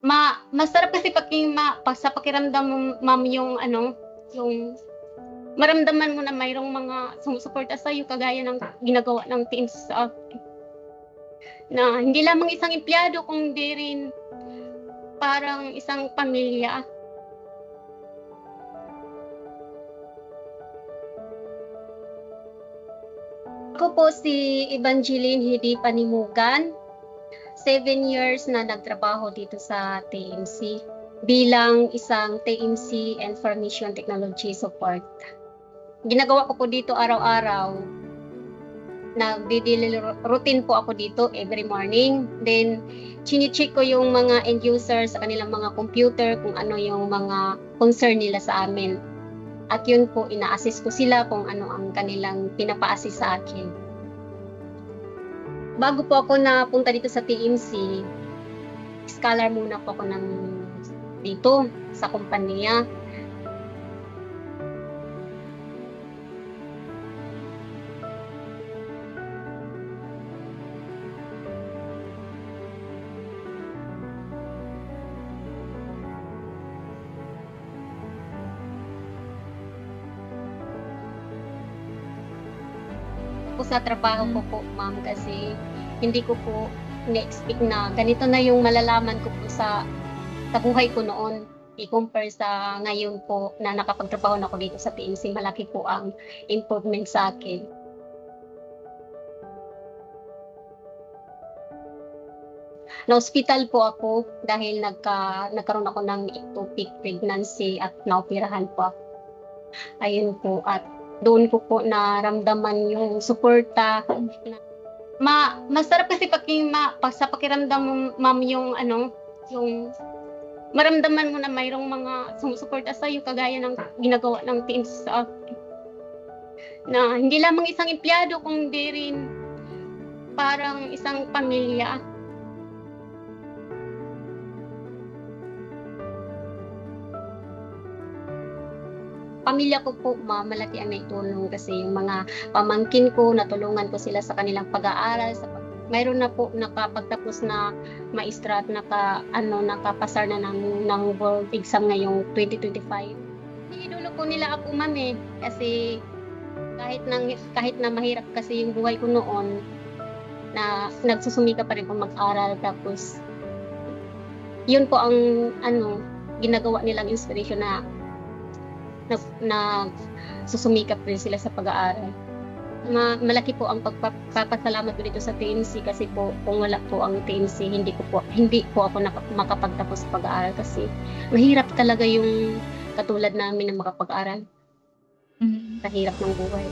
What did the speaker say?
Masarap kasi sa pakiramdam mo, ma'am, yung yung maramdaman mo na mayroong mga sumusuporta sa'yo kagaya ng ginagawa ng team sa akin. Na hindi lamang isang empleyado kundi rin parang isang pamilya. Ako po si Evangeline Hedy Panimugan. 7 years na nagtrabaho dito sa TMC bilang isang TMC Information Technology Support. Ginagawa ko po dito araw-araw. Nagdi-daily routine po ako dito every morning. Then, chine-check ko yung mga end users sa kanilang mga computer kung ano yung mga concern nila sa amin. At yun po, ina-assist ko sila kung ano ang kanilang pinapa-assist sa akin. Bago po ako napunta dito sa TMC, scholar muna po ako dito sa kumpanya. Po sa trabaho ko po, ma'am, kasi hindi ko po na-expect na ganito na yung malalaman ko po sa buhay ko noon. I-compare sa ngayon po na nakapagtrabaho na ako dito sa TMC, malaki po ang improvement sa akin. Na-hospital po ako dahil nagkaroon ako ng ectopic pregnancy at naoperahan po ako. Ayun po, at doon ko po naramdaman yung suporta. Masarap kasi sa pakiramdam mo, ma'am, yung yung maramdaman mo na mayroong mga sumusuporta sa'yo kagaya ng ginagawa ng team sa akin. Na hindi lamang isang empleyado kundi rin parang isang pamilya. Pamilya ko po, ma'am, malaki ang naitulong kasi yung mga pamangkin ko, natulungan ko sila sa kanilang pag-aaral. Mayroon na po nakapagtapos na maestra at nakapasar na ng board exam ngayong 2025. Iniidolo po nila ako, ma'am, kasi kahit na mahirap kasi yung buhay ko noon, na nagsusumika pa rin po mag-aral. Tapos yun po ang ginagawa nilang inspiration na susumikap rin sila sa pag-aaral. Malaki po ang pagpapasalamat ko dito sa TMC kasi po kung wala po ang TMC, hindi po ako makapagtapos sa pag-aaral kasi mahirap talaga yung katulad namin na makapag-aral. Sa hirap ng buhay.